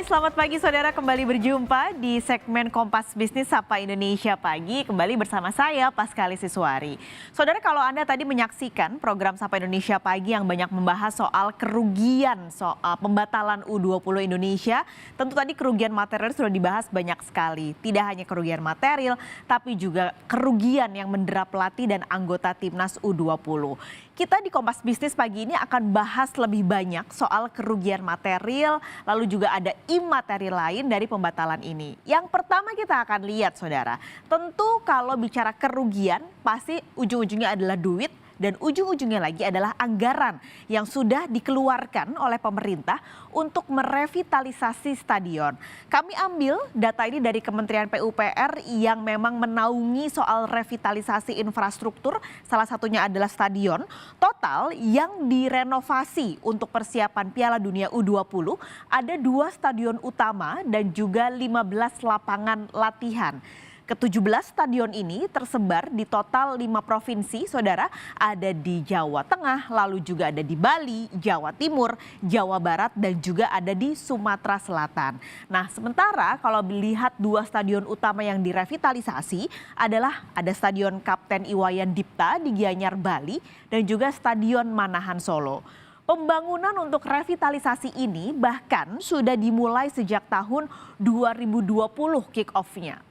Hai, selamat pagi saudara, kembali berjumpa di segmen Kompas Bisnis Sapa Indonesia Pagi, kembali bersama saya Paskali Siswari. Saudara, kalau Anda tadi menyaksikan program Sapa Indonesia Pagi yang banyak membahas soal kerugian, soal pembatalan U20 Indonesia, tentu tadi kerugian material sudah dibahas banyak sekali. Tidak hanya kerugian material, tapi juga kerugian yang mendera pelatih dan anggota timnas U20. Kita di Kompas Bisnis pagi ini akan bahas lebih banyak soal kerugian material, lalu juga ada imateri lain dari pembatalan ini. Yang pertama kita akan lihat saudara, tentu kalau bicara kerugian pasti ujung-ujungnya adalah duit. Dan ujung-ujungnya lagi adalah anggaran yang sudah dikeluarkan oleh pemerintah untuk merevitalisasi stadion. Kami ambil data ini dari Kementerian PUPR yang memang menaungi soal revitalisasi infrastruktur, salah satunya adalah stadion. Total yang direnovasi untuk persiapan Piala Dunia U20 ada 2 stadion utama dan juga 15 lapangan latihan. Ke-17 stadion ini tersebar di total 5 provinsi, saudara. Ada di Jawa Tengah, lalu juga ada di Bali, Jawa Timur, Jawa Barat, dan juga ada di Sumatera Selatan. Nah, sementara kalau melihat 2 stadion utama yang direvitalisasi adalah ada Stadion Kapten Iwayan Dipta di Gianyar, Bali, dan juga Stadion Manahan Solo. Pembangunan untuk revitalisasi ini bahkan sudah dimulai sejak tahun 2020 kick-off-nya.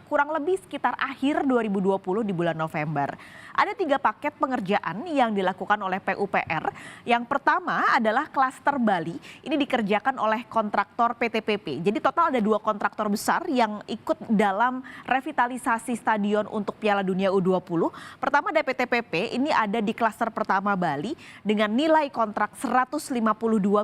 Kurang lebih sekitar akhir 2020 di bulan November. Ada 3 paket pengerjaan yang dilakukan oleh PUPR. Yang pertama adalah klaster Bali. Ini dikerjakan oleh kontraktor PTPP. Jadi total ada 2 kontraktor besar yang ikut dalam revitalisasi stadion untuk Piala Dunia U20. Pertama ada PTPP, ini ada di klaster pertama Bali dengan nilai kontrak 152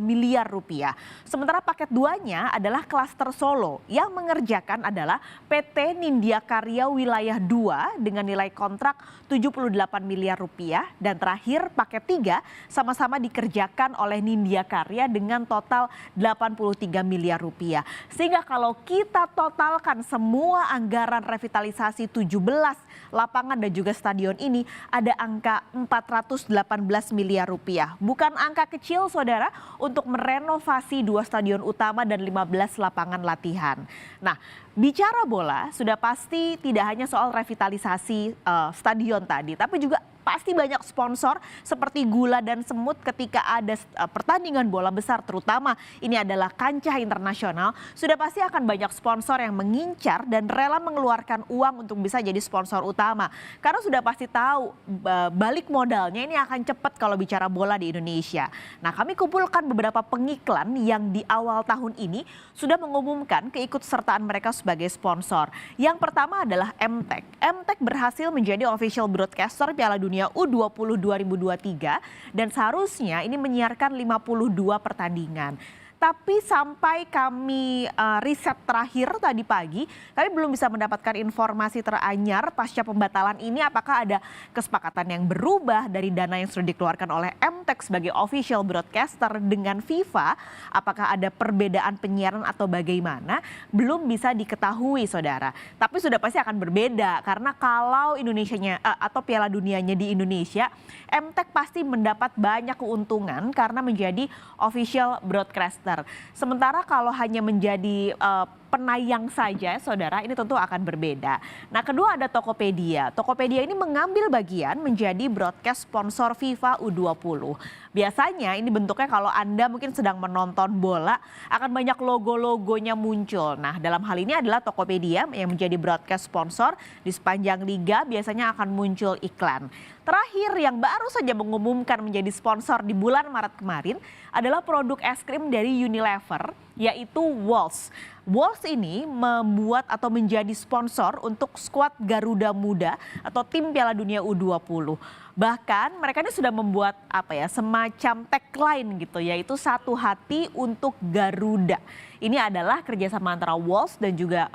miliar rupiah. Sementara paket 2-nya adalah klaster Solo yang mengerjakan adalah PT Nindya Karya Wilayah 2 dengan nilai kontrak 78 miliar rupiah, dan terakhir paket 3 sama-sama dikerjakan oleh Nindya Karya dengan total 83 miliar rupiah. Sehingga kalau kita totalkan semua anggaran revitalisasi 17 lapangan dan juga stadion ini ada angka 418 miliar rupiah. Bukan angka kecil saudara untuk merenovasi 2 stadion utama dan 15 lapangan latihan. Nah, bicara bola sudah pasti tidak hanya soal revitalisasi stadion tadi, tapi juga pasti banyak sponsor seperti gula dan semut ketika ada pertandingan bola besar, terutama ini adalah kancah internasional, sudah pasti akan banyak sponsor yang mengincar dan rela mengeluarkan uang untuk bisa jadi sponsor utama. Karena sudah pasti tahu balik modalnya ini akan cepat kalau bicara bola di Indonesia. Nah, kami kumpulkan beberapa pengiklan yang di awal tahun ini sudah mengumumkan keikutsertaan mereka sebagai sponsor. Yang pertama adalah MTEK. MTEK berhasil menjadi official broadcaster Piala Dunia U20 2023 dan seharusnya ini menyiarkan 52 pertandingan. Tapi sampai kami riset terakhir tadi pagi, kami belum bisa mendapatkan informasi teranyar pasca pembatalan ini apakah ada kesepakatan yang berubah dari dana yang sudah dikeluarkan oleh MTEK sebagai official broadcaster dengan FIFA, apakah ada perbedaan penyiaran atau bagaimana, belum bisa diketahui saudara. Tapi sudah pasti akan berbeda karena kalau Indonesianya atau Piala Dunianya di Indonesia, MTEK pasti mendapat banyak keuntungan karena menjadi official broadcaster. Sementara kalau hanya menjadi penayang saja saudara, ini tentu akan berbeda. Nah, kedua ada Tokopedia. Tokopedia ini mengambil bagian menjadi broadcast sponsor FIFA U20. Biasanya ini bentuknya kalau Anda mungkin sedang menonton bola akan banyak logo-logonya muncul. Nah, dalam hal ini adalah Tokopedia yang menjadi broadcast sponsor di sepanjang liga biasanya akan muncul iklan. Terakhir yang baru saja mengumumkan menjadi sponsor di bulan Maret kemarin adalah produk es krim dari Unilever yaitu Walls. Walls ini membuat atau menjadi sponsor untuk skuad Garuda Muda atau tim Piala Dunia U20. Bahkan mereka ini sudah membuat semacam tagline gitu yaitu satu hati untuk Garuda. Ini adalah kerjasama antara Walls dan juga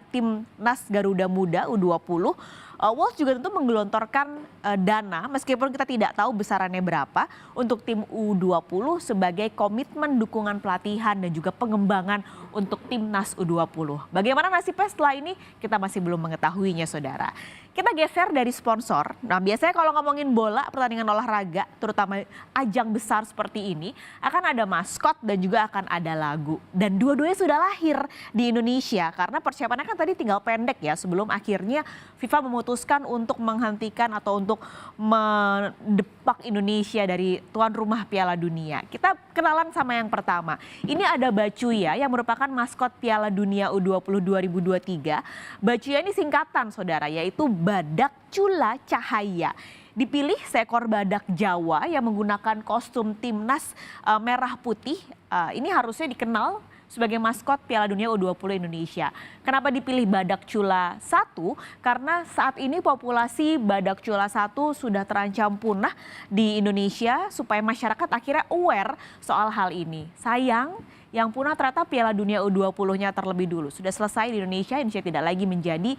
timnas Garuda Muda U20. Walls juga tentu menggelontorkan dana meskipun kita tidak tahu besarannya berapa untuk tim U20 sebagai komitmen dukungan pelatihan dan juga pengembangan untuk timnas U20. Bagaimana nasibnya setelah ini kita masih belum mengetahuinya saudara. Kita geser dari sponsor. Nah, biasanya kalau ngomongin bola, pertandingan olahraga, terutama ajang besar seperti ini, akan ada maskot dan juga akan ada lagu. Dan dua-duanya sudah lahir di Indonesia karena persiapannya kan tadi tinggal pendek ya sebelum akhirnya FIFA memutuskan untuk menghentikan atau untuk mendepak Indonesia dari tuan rumah Piala Dunia. Kita kenalan sama yang pertama. Ini ada Bacuya yang merupakan maskot Piala Dunia U20 2023. Bacuya ini singkatan saudara, yaitu Badak Cula Cahaya. Dipilih seekor badak Jawa yang menggunakan kostum timnas merah putih. Ini harusnya dikenal sebagai maskot Piala Dunia U20 Indonesia. Kenapa dipilih Badak Cula 1? Karena saat ini populasi Badak Cula 1 sudah terancam punah di Indonesia, supaya masyarakat akhirnya aware soal hal ini. Sayang, yang punah ternyata Piala Dunia U20-nya terlebih dulu. Sudah selesai di Indonesia tidak lagi menjadi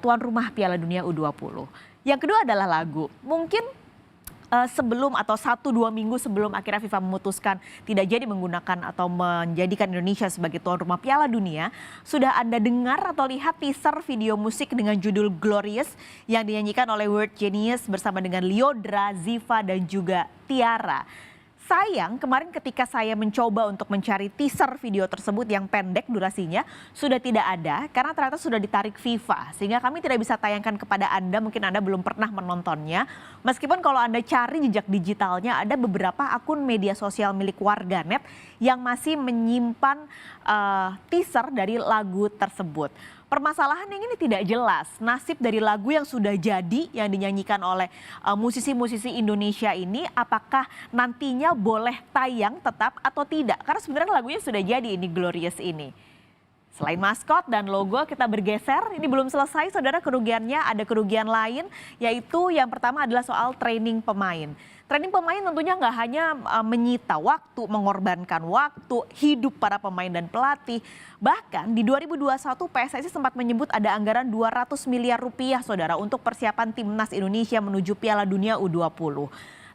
tuan rumah Piala Dunia U20. Yang kedua adalah lagu. Mungkin sebelum atau 1-2 minggu sebelum akhirnya FIFA memutuskan tidak jadi menggunakan atau menjadikan Indonesia sebagai tuan rumah Piala Dunia, sudah Anda dengar atau lihat teaser video musik dengan judul Glorious yang dinyanyikan oleh World Genius bersama dengan Lyodra, Ziva dan juga Tiara. Sayang, kemarin ketika saya mencoba untuk mencari teaser video tersebut yang pendek durasinya, sudah tidak ada karena ternyata sudah ditarik FIFA. Sehingga kami tidak bisa tayangkan kepada Anda, mungkin Anda belum pernah menontonnya. Meskipun kalau Anda cari jejak digitalnya, ada beberapa akun media sosial milik warganet yang masih menyimpan teaser dari lagu tersebut. Permasalahan yang ini tidak jelas, nasib dari lagu yang sudah jadi yang dinyanyikan oleh musisi-musisi Indonesia ini apakah nantinya boleh tayang tetap atau tidak. Karena sebenarnya lagunya sudah jadi ini Glorious ini. Selain maskot dan logo kita bergeser, ini belum selesai saudara kerugiannya, ada kerugian lain yaitu yang pertama adalah soal training pemain. Training pemain tentunya nggak hanya menyita waktu, mengorbankan waktu, hidup para pemain dan pelatih. Bahkan di 2021 PSSI sempat menyebut ada anggaran 200 miliar rupiah saudara untuk persiapan timnas Indonesia menuju Piala Dunia U20.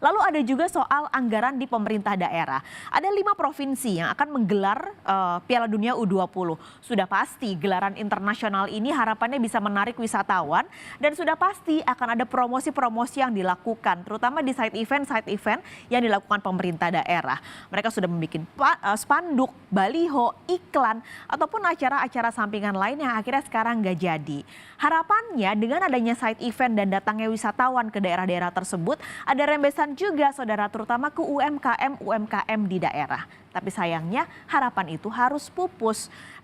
Lalu ada juga soal anggaran di pemerintah daerah. Ada 5 provinsi yang akan menggelar Piala Dunia U20. Sudah pasti gelaran internasional ini harapannya bisa menarik wisatawan dan sudah pasti akan ada promosi-promosi yang dilakukan, terutama di side event yang dilakukan pemerintah daerah. Mereka sudah membuat spanduk, baliho, iklan, ataupun acara-acara sampingan lain yang akhirnya sekarang nggak jadi. Harapannya dengan adanya side event dan datangnya wisatawan ke daerah-daerah tersebut, ada rembesan juga saudara, terutama ke UMKM di daerah. Tapi sayangnya harapan itu harus pupus.